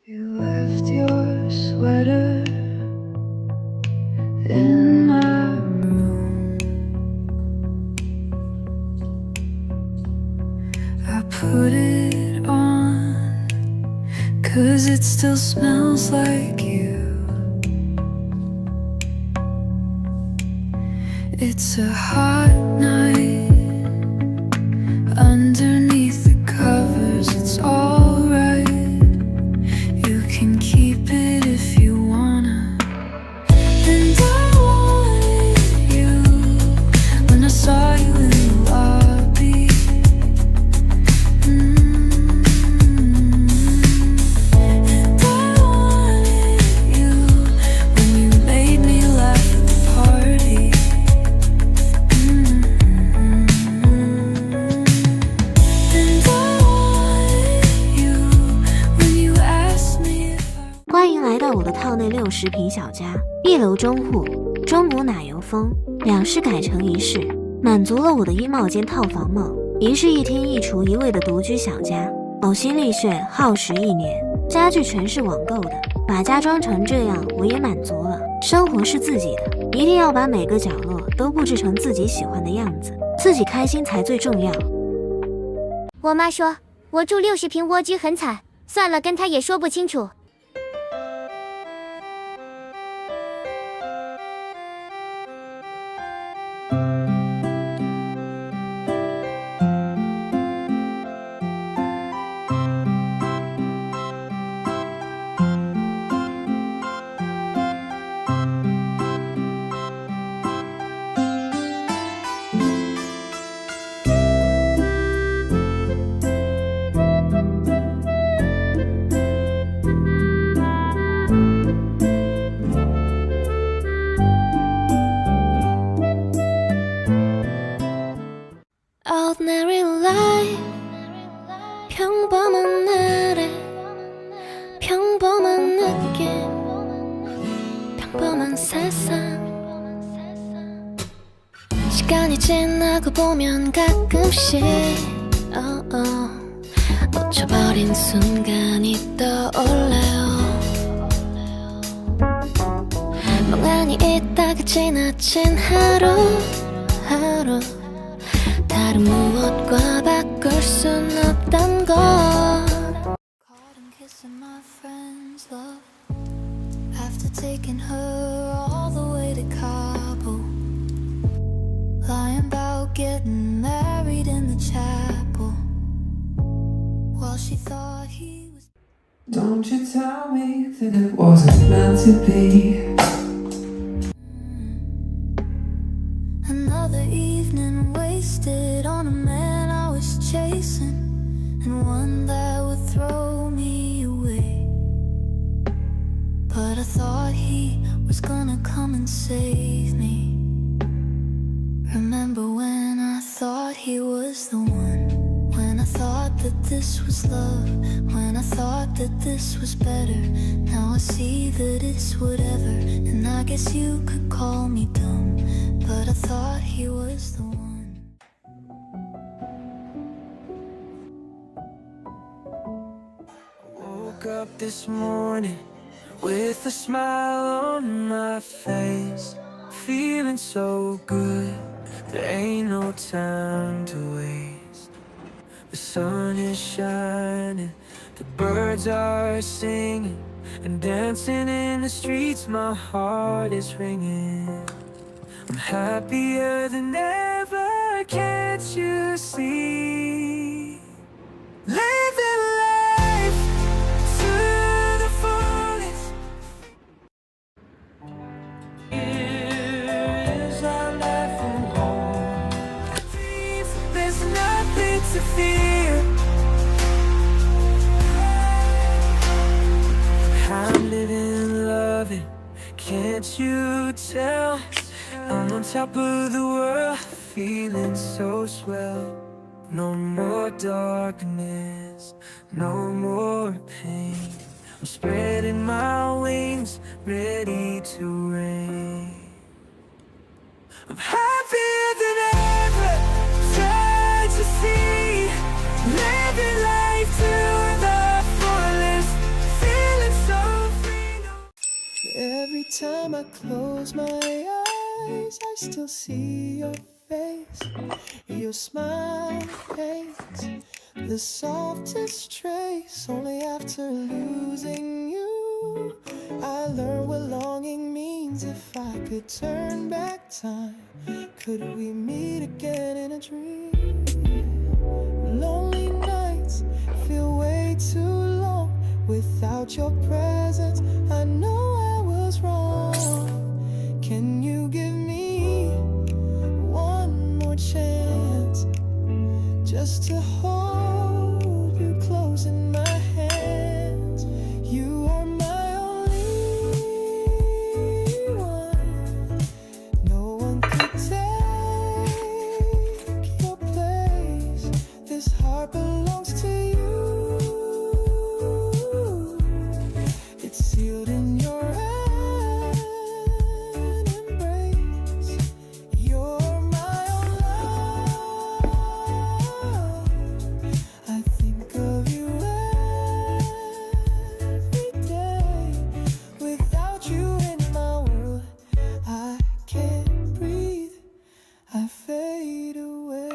You left your sweater in my room. I put it on 'cause it still smells like you. It's a hot night underneath the covers. It's alright. You can keep it if you wanna. And I wanted you when I saw you in the lobby. And I wanted you when you made me laugh at the party. And I wanted you when you asked me if I 欢迎来到我的套内60平小家，一楼中户，中母奶油风，2室改成1室，满足了我的衣帽间套房梦。1室1厅1厨1卫的独居小家，呕心沥血，耗时1年，家具全是网购的，把家装成这样，我也满足了。生活是自己的，一定要把每个角落都布置成自己喜欢的样子，自己开心才最重要。我妈说我住60平蜗居很惨，算了，跟她也说不清楚。Ordinary life 평범한 날에 평범한 느낌 평범한 세상 시간이 지나고 보면 가끔씩 놓쳐버린 순간이 떠올라요 멍하니 있다가 지나친 하루 다른 무엇과 바꿀 순 없단 걸 Caught and kissing my friend's love After taking her all the way to Cabo Lying about getting married in the chapel While she thought he was Don't you tell me that it wasn't meant to be Another evening wasted on a man I was chasing And one that would throw me away But I thought he was gonna come and save me Remember when I thought he was the one When I thought that this was love When I thought that this was better Now I see that it's whatever And I guess you could call me dumb But I thought he was the one Woke up this morning with a smile on my face Feeling so good, there ain't no time to waste The sun is shining, the birds are singing And dancing in the streets, my heart is ringing I'm happier than ever, can't you see? Living life to the fullest. nice. I'm on top of the world, feeling so swell. No more darkness, no more pain. I'm spreading my wings, ready to reign. I'm happier than ever, fantasy, living life to the fullest, feeling so free. Every time I close my eyes, I still see your face. Your smile paints the softest trace. Only after losing you, I learned what longing means. If I could turn back time, could we meet again in a dream? Lonely nights feel way too long without your presence. I know I was wrong. Can you give me one more chance just to hold you close in my hands? You are my only one. No one could take your place. This heart belongs to you. It's sealed in your hand embrace. You're my own love. I think of you every day. Without you in my world, I can't breathe. I fade away.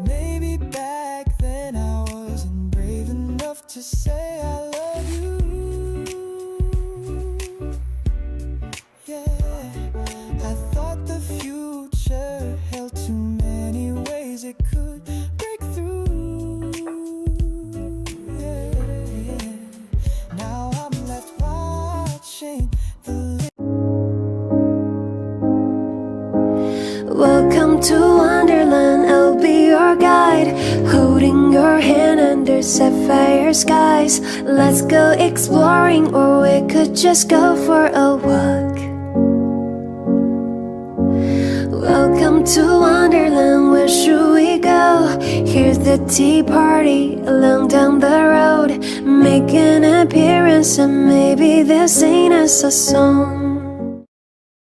Maybe back then I wasn't brave enough to say I love you. Yeah, I thought the future held too many ways it could break through. Yeah, now I'm left watching the Welcome to Wonderland, I'll be your guide, holding your hand under sapphire skies. Let's go exploring, or we could just go for a walk. Welcome to Wonderland, where should we go? Here's the tea party along down the road. Make an appearance and maybe they'll sing us a song.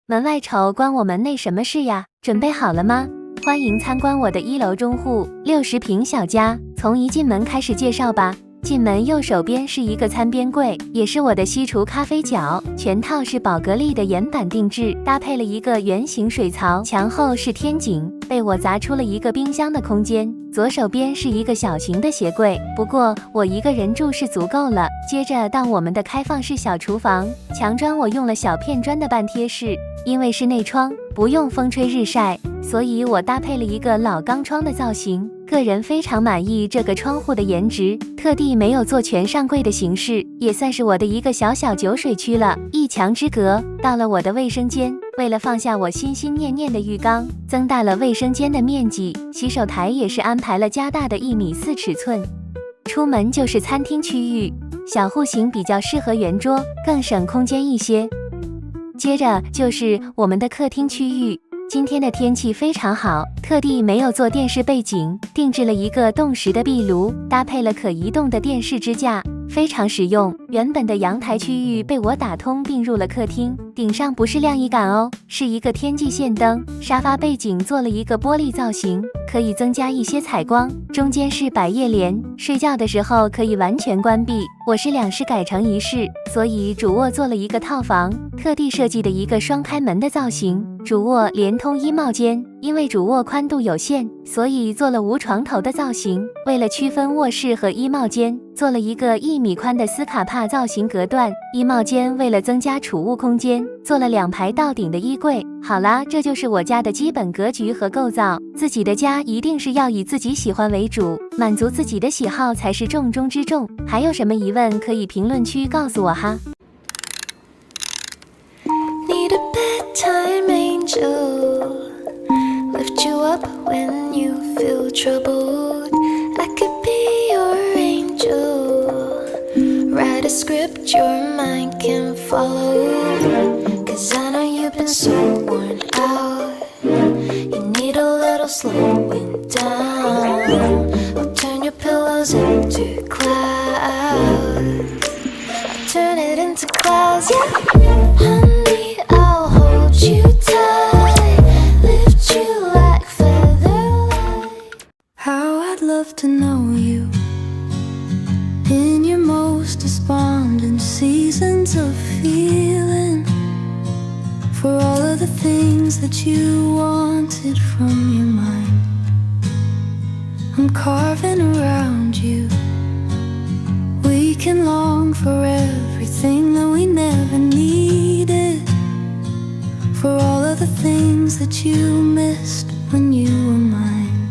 门外丑关我们内什么事呀？准备好了吗？欢迎参观我的1楼中户60平小家，从一进门开始介绍吧。进门右手边是一个餐边柜，也是我的西厨咖啡角，全套是宝格丽的岩板定制，搭配了一个圆形水槽，墙后是天井，被我砸出了一个冰箱的空间。左手边是一个小型的鞋柜，不过我一个人住是足够了。接着到我们的开放式小厨房，墙砖我用了小片砖的半贴式，因为是内窗，不用风吹日晒，所以我搭配了一个老钢窗的造型。个人非常满意这个窗户的颜值，特地没有做全上柜的形式，也算是我的一个小小酒水区了。一墙之隔，到了我的卫生间，为了放下我心心念念的浴缸，增大了卫生间的面积，洗手台也是安排了加大的1.4米尺寸。出门就是餐厅区域，小户型比较适合圆桌，更省空间一些。接着就是我们的客厅区域。今天的天气非常好，特地没有做电视背景，定制了一个冻石的壁炉，搭配了可移动的电视支架，非常实用。原本的阳台区域被我打通并入了客厅，顶上不是晾衣杆哦，是一个天际线灯。沙发背景做了一个玻璃造型，可以增加一些采光。中间是百叶帘，睡觉的时候可以完全关闭。我是2室改成1室，所以主卧做了一个套房，特地设计的一个双开门的造型。主卧连通衣帽间，因为主卧宽度有限，所以做了无床头的造型。为了区分卧室和衣帽间，做了一个1米宽的斯卡帕造型隔断。衣帽间为了增加储物空间，做了2排到顶的衣柜。好啦，这就是我家的基本格局和构造。自己的家一定是要以自己喜欢为主，满足自己的喜好才是重中之重。还有什么疑问可以评论区告诉我哈。Need a bedtime angel, lift you up when you feel troubled. I could be your angel, right a script your mind can follow. Cause I know you've been so worn out. You need a little slowing down. I'll turn your pillows into clouds. I'll turn it into clouds, yeah. Honey, I'll hold you tight, lift you like featherlight. How I'd love to know you in your most despondent seasons of feeling, for all of the things that you wanted from your mind. I'm carving around you. We can long for everything that we never needed, for all of the things that you missed when you were mine.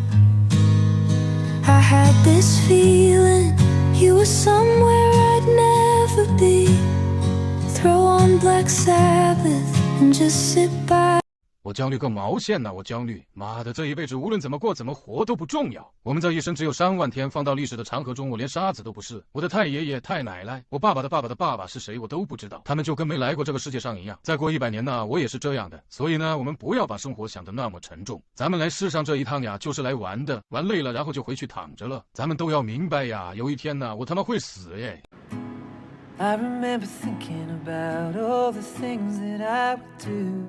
I had this feeling you were somewhere I'd never be. Throw on Black Sabbath and just sit by. 我焦虑个毛线呢！我焦虑，妈的，这一辈子无论怎么过怎么活都不重要。我们这一生只有3万天，放到历史的长河中，我连沙子都不是。我的太爷爷、太奶奶，我爸爸的爸爸的爸爸是谁，我都不知道。他们就跟没来过这个世界上一样。再过100年呢，我也是这样的。所以呢，我们不要把生活想得那么沉重。咱们来世上这一趟呀，就是来玩的，玩累了然后就回去躺着了。咱们都要明白呀，有一天呢，我他妈会死耶。I remember thinking about all the things that I would do.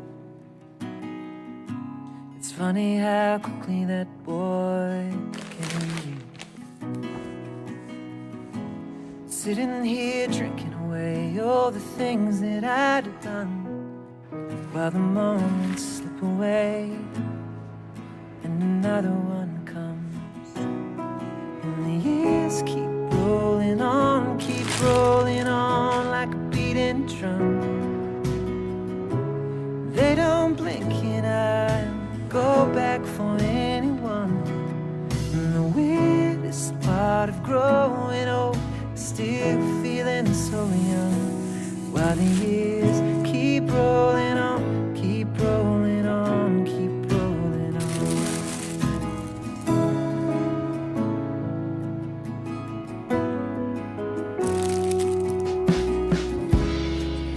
It's funny how quickly that boy became you. Sitting here drinking away all the things that I'd have done, while the moments slip away and another one comes. And the years keep rolling on like a beating drum. They don't blink an eye, go back for anyone. And the weirdest part of growing old is still feeling so young, while the years keep rolling on, keep rolling on, keep rolling on.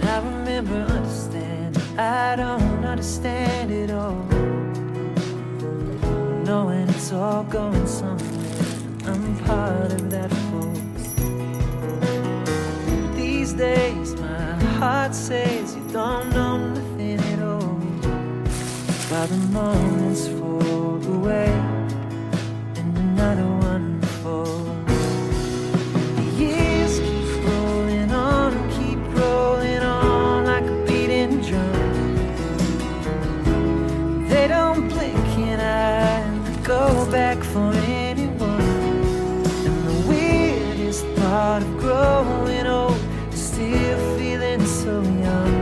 I remember understanding I don't understand it all, knowing it's all going somewhere. I'm part of that force. These days my heart says you don't know nothing at all, while the moments fall away and another one falls. The years keep rolling on like a beating drum. They don't blink an eye, go back for anyone. And the weirdest part of growing old is still feeling so young,